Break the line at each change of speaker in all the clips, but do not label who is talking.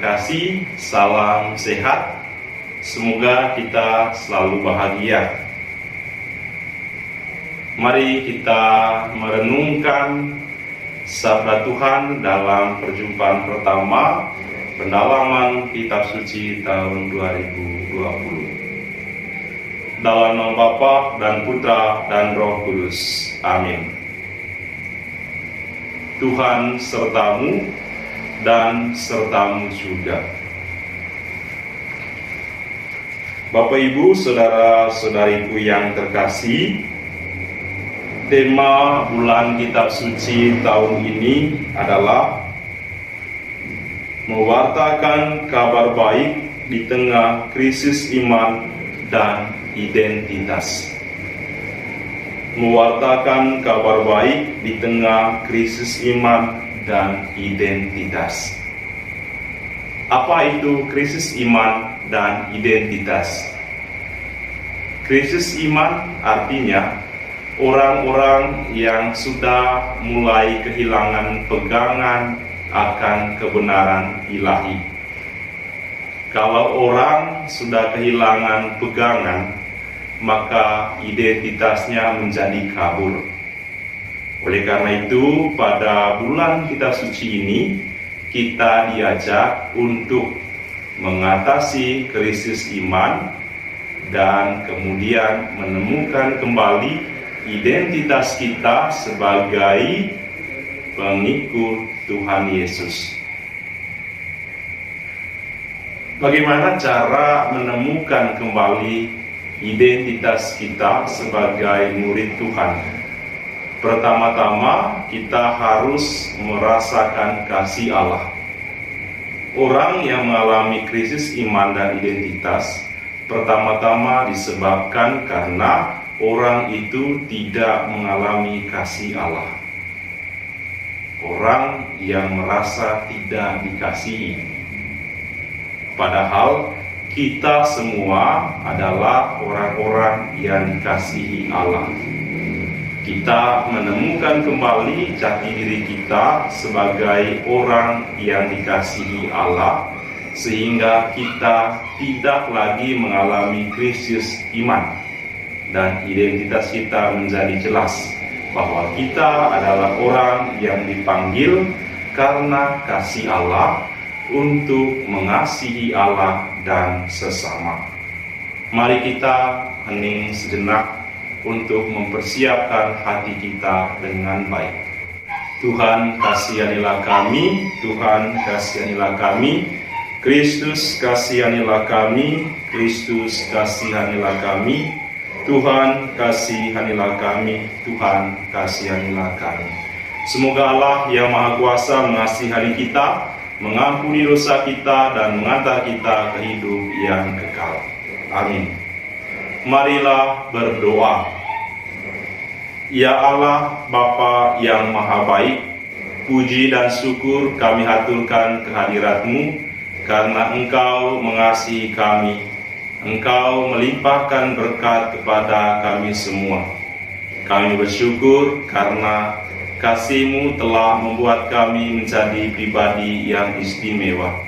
terkasih, salam sehat. Semoga kita selalu bahagia. Mari kita merenungkan sabda Tuhan dalam perjumpaan pertama pendalaman kitab suci tahun 2020. Dalam nama Bapa dan Putra dan Roh Kudus. Amin. Tuhan sertamu dan sertamu juga. Bapak, Ibu, saudara-saudariku yang terkasih, tema bulan kitab suci tahun ini adalah mewartakan kabar baik di tengah krisis iman dan identitas. Mewartakan kabar baik di tengah krisis iman dan identitas. Apa itu krisis iman dan identitas? Krisis iman artinya orang-orang yang sudah mulai kehilangan pegangan akan kebenaran ilahi. Kalau orang sudah kehilangan pegangan, maka identitasnya menjadi kabur. Oleh karena itu, pada bulan kitab suci ini, kita diajak untuk mengatasi krisis iman dan kemudian menemukan kembali identitas kita sebagai pengikut Tuhan Yesus. Bagaimana cara menemukan kembali identitas kita sebagai murid Tuhan? Pertama-tama, kita harus merasakan kasih Allah. Orang yang mengalami krisis iman dan identitas pertama-tama disebabkan karena orang itu tidak mengalami kasih Allah. Orang yang merasa tidak dikasihi. Padahal kita semua adalah orang-orang yang dikasihi Allah. Kita menemukan kembali jati diri kita sebagai orang yang dikasihi Allah, sehingga kita tidak lagi mengalami krisis iman, dan identitas kita menjadi jelas bahwa kita adalah orang yang dipanggil karena kasih Allah untuk mengasihi Allah dan sesama. Mari kita hening sejenak untuk mempersiapkan hati kita dengan baik. Tuhan, kasihanilah kami. Tuhan, kasihanilah kami. Kristus, kasihanilah kami. Kristus, kasihanilah kami. Tuhan, kasihanilah kami. Tuhan, kasihanilah kami. Semoga Allah yang Maha Kuasa mengasihani kita, mengampuni dosa kita, dan mengantar kita ke hidup yang kekal. Amin. Marilah berdoa. Ya Allah, Bapa yang Maha Baik, puji dan syukur kami haturkan kehadirat-Mu, karena Engkau mengasihi kami. Engkau melimpahkan berkat kepada kami semua. Kami bersyukur karena kasih-Mu telah membuat kami menjadi pribadi yang istimewa.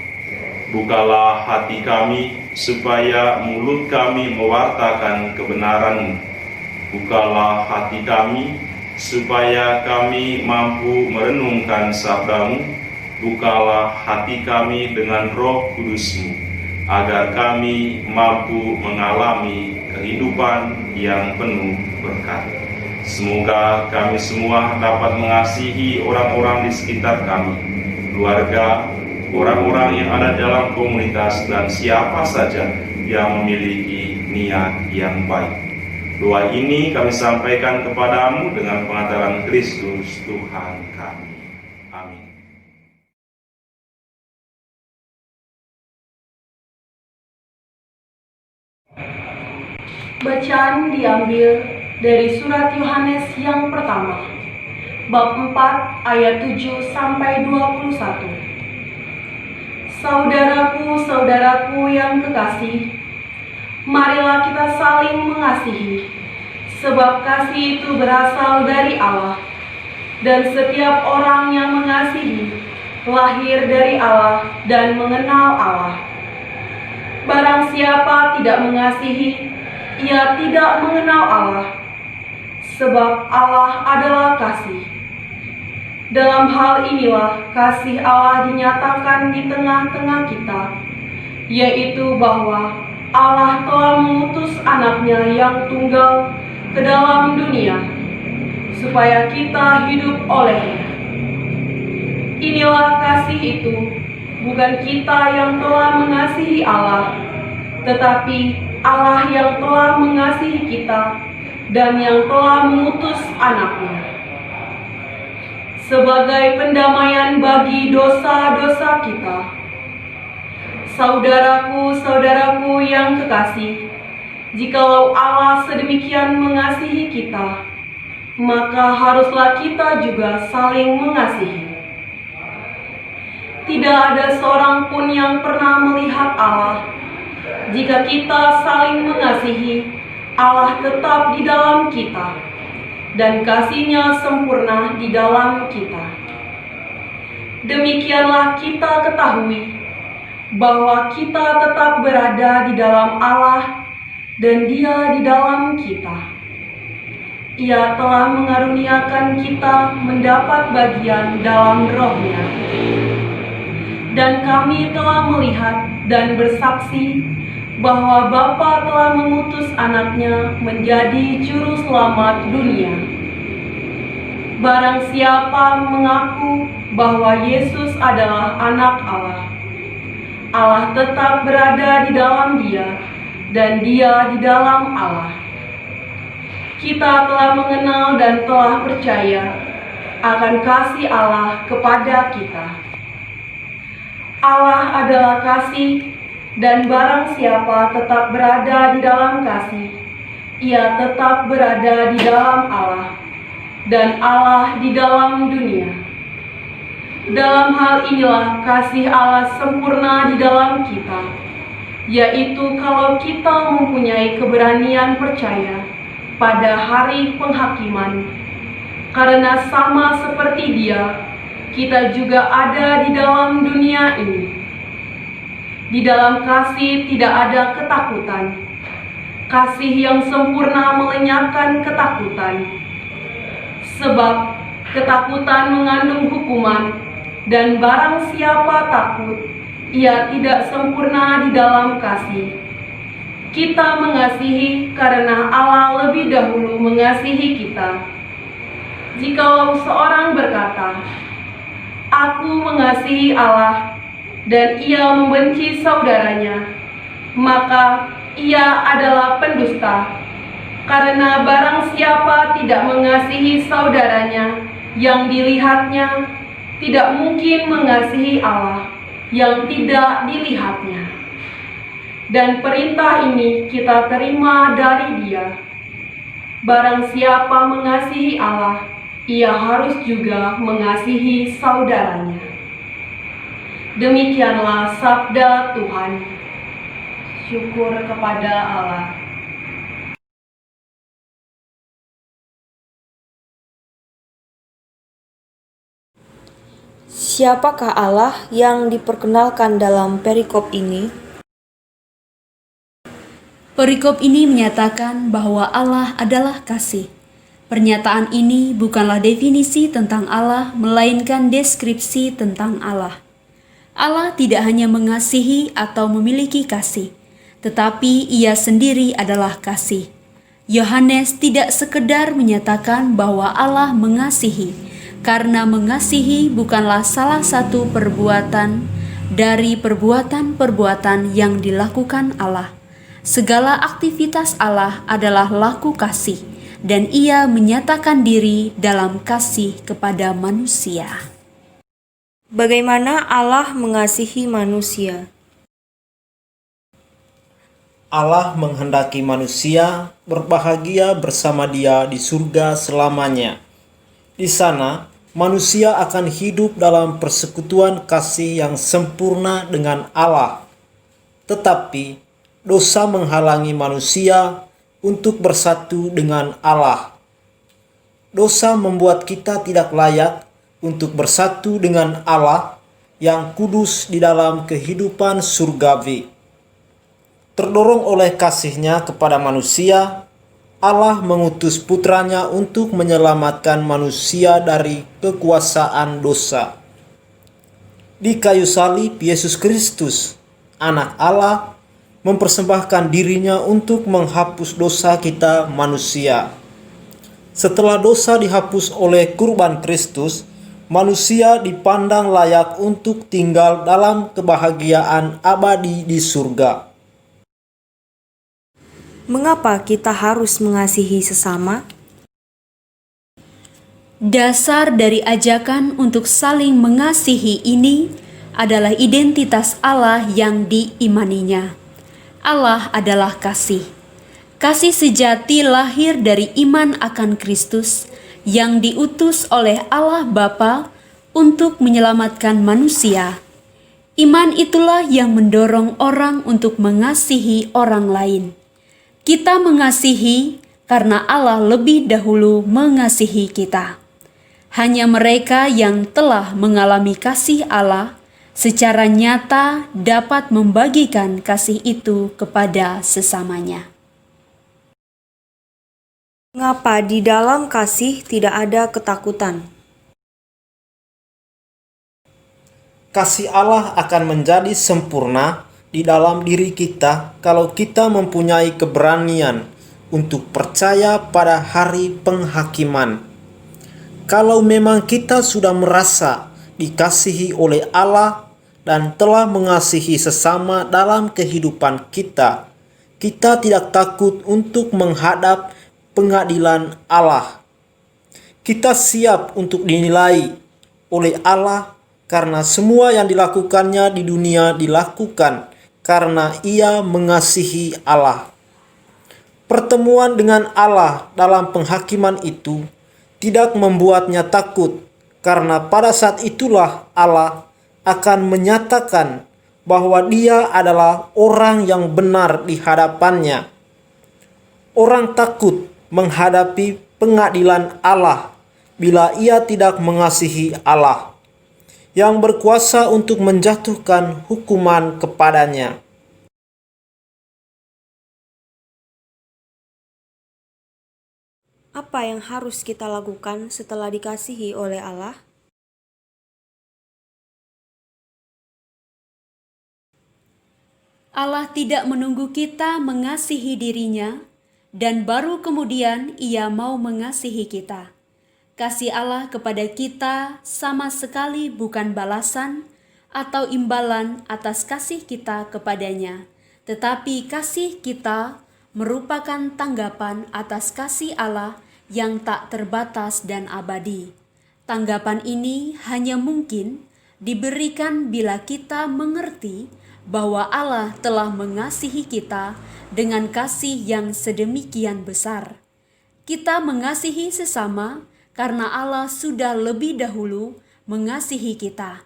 Bukalah hati kami supaya mulut kami mewartakan kebenaran-Mu. Bukalah hati kami supaya kami mampu merenungkan sabda-Mu. Bukalah hati kami dengan Roh Kudus-Mu, agar kami mampu mengalami kehidupan yang penuh berkat. Semoga kami semua dapat mengasihi orang-orang di sekitar kami, keluarga, orang-orang yang ada dalam komunitas, dan siapa saja yang memiliki niat yang baik. Doa ini kami sampaikan kepadamu dengan pengantaran Kristus Tuhan kami. Amin.
Bacaan diambil dari surat Yohanes yang pertama, bab 4 ayat 7 sampai 21. Saudaraku yang kekasih, marilah kita saling mengasihi, sebab kasih itu berasal dari Allah. Dan setiap orang yang mengasihi lahir dari Allah dan mengenal Allah. Barang siapa tidak mengasihi, ia tidak mengenal Allah, sebab Allah adalah kasih. Dalam hal inilah kasih Allah dinyatakan di tengah-tengah kita, yaitu bahwa Allah telah mengutus anaknya yang tunggal ke dalam dunia, supaya kita hidup olehnya. Inilah kasih itu, bukan kita yang telah mengasihi Allah, tetapi Allah yang telah mengasihi kita dan yang telah mengutus anaknya sebagai pendamaian bagi dosa-dosa kita. Saudaraku yang kekasih, jikalau Allah sedemikian mengasihi kita, maka haruslah kita juga saling mengasihi. Tidak ada seorang pun yang pernah melihat Allah. Jika kita saling mengasihi, Allah tetap di dalam kita, dan kasih-Nya sempurna di dalam kita. Demikianlah kita ketahui bahwa kita tetap berada di dalam Allah dan Dia di dalam kita. Ia telah mengaruniakan kita mendapat bagian dalam Roh-Nya. Dan kami telah melihat dan bersaksi bahwa Bapa telah mengutus anaknya menjadi juru selamat dunia. Barang siapa mengaku bahwa Yesus adalah anak Allah, Allah tetap berada di dalam dia, dan dia di dalam Allah. Kita telah mengenal dan telah percaya akan kasih Allah kepada kita. Allah adalah kasih, dan barang siapa tetap berada di dalam kasih, ia tetap berada di dalam Allah, dan Allah di dalam dunia. Dalam hal inilah kasih Allah sempurna di dalam kita, yaitu kalau kita mempunyai keberanian percaya pada hari penghakiman, karena sama seperti Dia, kita juga ada di dalam dunia ini. Di dalam kasih tidak ada ketakutan. Kasih yang sempurna melenyapkan ketakutan. Sebab ketakutan mengandung hukuman, dan barang siapa takut, ia tidak sempurna di dalam kasih. Kita mengasihi karena Allah lebih dahulu mengasihi kita. Jikalau seorang berkata, "Aku mengasihi Allah," dan ia membenci saudaranya, maka ia adalah pendusta. Karena barang siapa tidak mengasihi saudaranya yang dilihatnya, tidak mungkin mengasihi Allah yang tidak dilihatnya. Dan perintah ini kita terima dari Dia. Barang siapa mengasihi Allah, ia harus juga mengasihi saudaranya. Demikianlah sabda Tuhan. Syukur kepada Allah.
Siapakah Allah yang diperkenalkan dalam perikop ini?
Perikop ini menyatakan bahwa Allah adalah kasih. Pernyataan ini bukanlah definisi tentang Allah, melainkan deskripsi tentang Allah. Allah tidak hanya mengasihi atau memiliki kasih, tetapi Ia sendiri adalah kasih. Yohanes tidak sekedar menyatakan bahwa Allah mengasihi, karena mengasihi bukanlah salah satu perbuatan dari perbuatan-perbuatan yang dilakukan Allah. Segala aktivitas Allah adalah laku kasih, dan Ia menyatakan diri dalam kasih kepada manusia.
Bagaimana Allah mengasihi manusia?
Allah menghendaki manusia berbahagia bersama Dia di surga selamanya. Di sana, manusia akan hidup dalam persekutuan kasih yang sempurna dengan Allah. Tetapi, dosa menghalangi manusia untuk bersatu dengan Allah. Dosa membuat kita tidak layak untuk bersatu dengan Allah yang kudus di dalam kehidupan surgawi. Terdorong oleh kasih-Nya kepada manusia, Allah mengutus putranya untuk menyelamatkan manusia dari kekuasaan dosa. Di kayu salib, Yesus Kristus, Anak Allah, mempersembahkan dirinya untuk menghapus dosa kita manusia. Setelah dosa dihapus oleh kurban Kristus, manusia dipandang layak untuk tinggal dalam kebahagiaan abadi di surga.
Mengapa kita harus mengasihi sesama?
Dasar dari ajakan untuk saling mengasihi ini adalah identitas Allah yang diimaninya. Allah adalah kasih. Kasih sejati lahir dari iman akan Kristus yang diutus oleh Allah Bapa untuk menyelamatkan manusia. Iman itulah yang mendorong orang untuk mengasihi orang lain. Kita mengasihi karena Allah lebih dahulu mengasihi kita. Hanya mereka yang telah mengalami kasih Allah secara nyata dapat membagikan kasih itu kepada sesamanya.
Mengapa di dalam kasih tidak ada ketakutan?
Kasih Allah akan menjadi sempurna di dalam diri kita kalau kita mempunyai keberanian untuk percaya pada hari penghakiman. Kalau memang kita sudah merasa dikasihi oleh Allah dan telah mengasihi sesama dalam kehidupan kita, kita tidak takut untuk menghadap pengadilan Allah. Kita siap untuk dinilai oleh Allah karena semua yang dilakukannya di dunia dilakukan karena Ia mengasihi Allah. Pertemuan dengan Allah dalam penghakiman itu tidak membuatnya takut, karena pada saat itulah Allah akan menyatakan bahwa Dia adalah orang yang benar di hadapannya. Orang takut menghadapi pengadilan Allah bila ia tidak mengasihi Allah yang berkuasa untuk menjatuhkan hukuman kepadanya.
Apa yang harus kita lakukan setelah dikasihi oleh Allah?
Allah tidak menunggu kita mengasihi dirinya, dan baru kemudian Ia mau mengasihi kita. Kasih Allah kepada kita sama sekali bukan balasan atau imbalan atas kasih kita kepadanya, tetapi kasih kita merupakan tanggapan atas kasih Allah yang tak terbatas dan abadi. Tanggapan ini hanya mungkin diberikan bila kita mengerti bahwa Allah telah mengasihi kita dengan kasih yang sedemikian besar. Kita mengasihi sesama karena Allah sudah lebih dahulu mengasihi kita.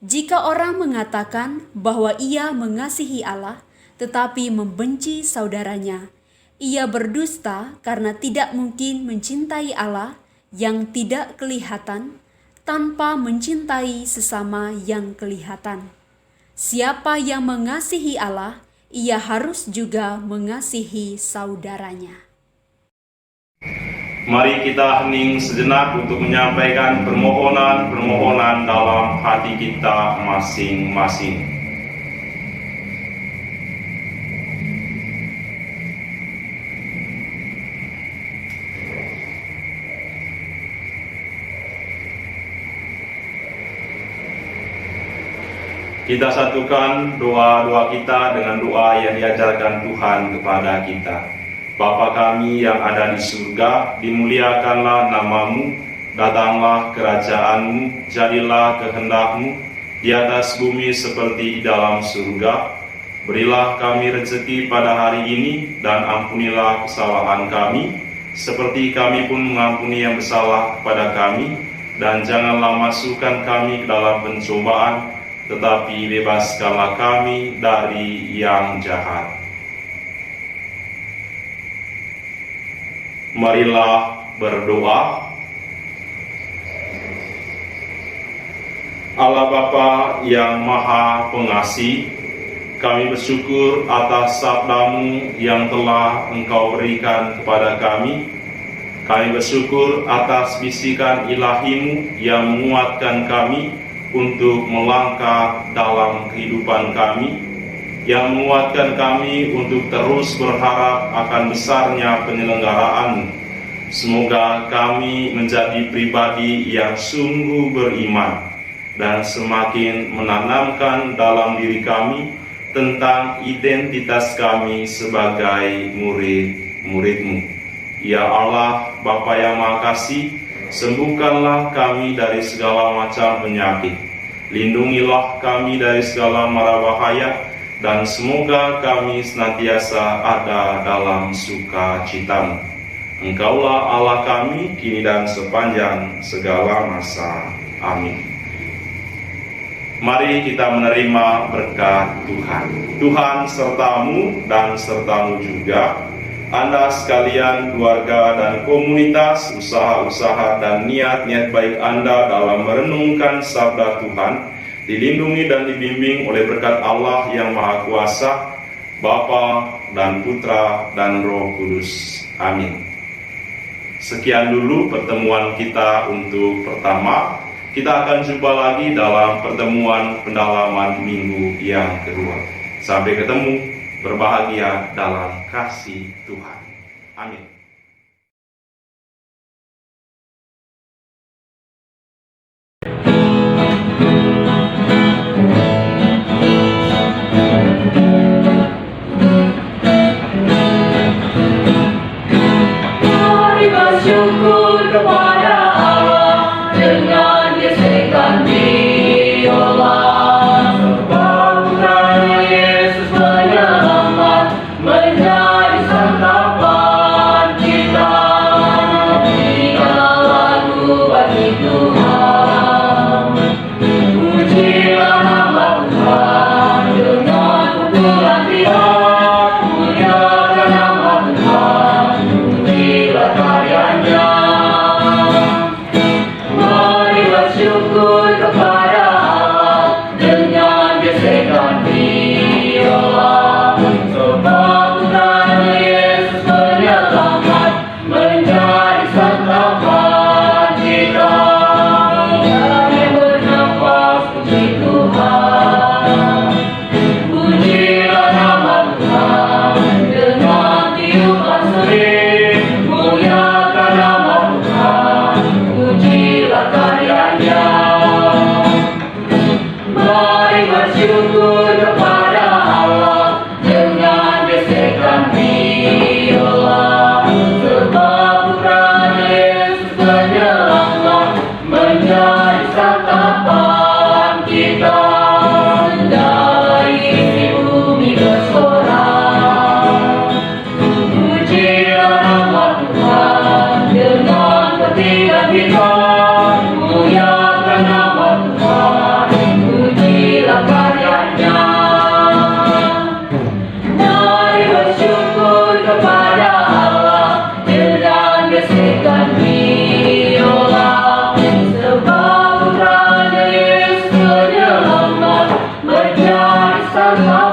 Jika orang mengatakan bahwa ia mengasihi Allah tetapi membenci saudaranya, ia berdusta karena tidak mungkin mencintai Allah yang tidak kelihatan tanpa mencintai sesama yang kelihatan. Siapa yang mengasihi Allah, ia harus juga mengasihi saudaranya.
Mari kita hening sejenak untuk menyampaikan permohonan-permohonan dalam hati kita masing-masing. Kita satukan doa-doa kita dengan doa yang diajarkan Tuhan kepada kita. Bapa kami yang ada di surga, dimuliakanlah namamu, datanglah kerajaan-Mu, jadilah kehendak-Mu di atas bumi seperti di dalam surga. Berilah kami rezeki pada hari ini, dan ampunilah kesalahan kami, seperti kami pun mengampuni yang bersalah kepada kami, dan janganlah masukkan kami ke dalam pencobaan, tetapi bebaskanlah kami dari yang jahat. Marilah berdoa. Allah Bapa yang Maha Pengasih, kami bersyukur atas sabda-Mu yang telah Engkau berikan kepada kami. Kami bersyukur atas bisikan ilahi-Mu yang menguatkan kami untuk melangkah dalam kehidupan kami, yang menguatkan kami untuk terus berharap akan besarnya penyelenggaraan-Mu. Semoga kami menjadi pribadi yang sungguh beriman dan semakin menanamkan dalam diri kami tentang identitas kami sebagai murid-murid-Mu. Ya Allah, Bapa yang Maha Kasih, sembuhkanlah kami dari segala macam penyakit. Lindungilah kami dari segala mara bahaya, dan semoga kami senantiasa ada dalam sukacita-Mu. Engkaulah Allah kami, kini dan sepanjang segala masa. Amin. Mari kita menerima berkat Tuhan. Tuhan sertamu dan sertamu juga. Anda sekalian, keluarga dan komunitas, usaha-usaha dan niat-niat baik Anda dalam merenungkan sabda Tuhan, dilindungi dan dibimbing oleh berkat Allah yang Maha Kuasa, Bapa dan Putra dan Roh Kudus. Amin. Sekian dulu pertemuan kita untuk pertama. Kita akan jumpa lagi dalam pertemuan pendalaman minggu yang kedua. Sampai ketemu, berbahagia dalam kasih Tuhan. Amin.
Mari bersyukur kepada Allah dengan gesekan biola, sebab putranya Yesus penyelamat menjadi santapan kita. Berikanlah lagu bagi Tuhan, pujilah nama Tuhan dengan pukulan tiap, muliakan nama Tuhan, pujilah karyanya. Mari bersyukur kepada Allah dengan gesekan biola, sebab putranya Yesus penyelamat menjadi santapan kita. Kami bernafas puji Tuhan, pujilah nama Tuhan dengan tiupan serik, muliakan nama Tuhan, pujilah karyanya. Mari bersyukur kepada Allah dengan gesekan biola, sebab putranya Yesus penyelamat menjadi santapan kita. Segala isi bumi bersorak, pujilah nama Tuhan dengan ketiga kita, muliakan nama Tuhan, pujilah karyanya. Mari bersyukur kepada Allah dengan gesekan biola, sebab putranya Yesus penyelamat menjadi santapan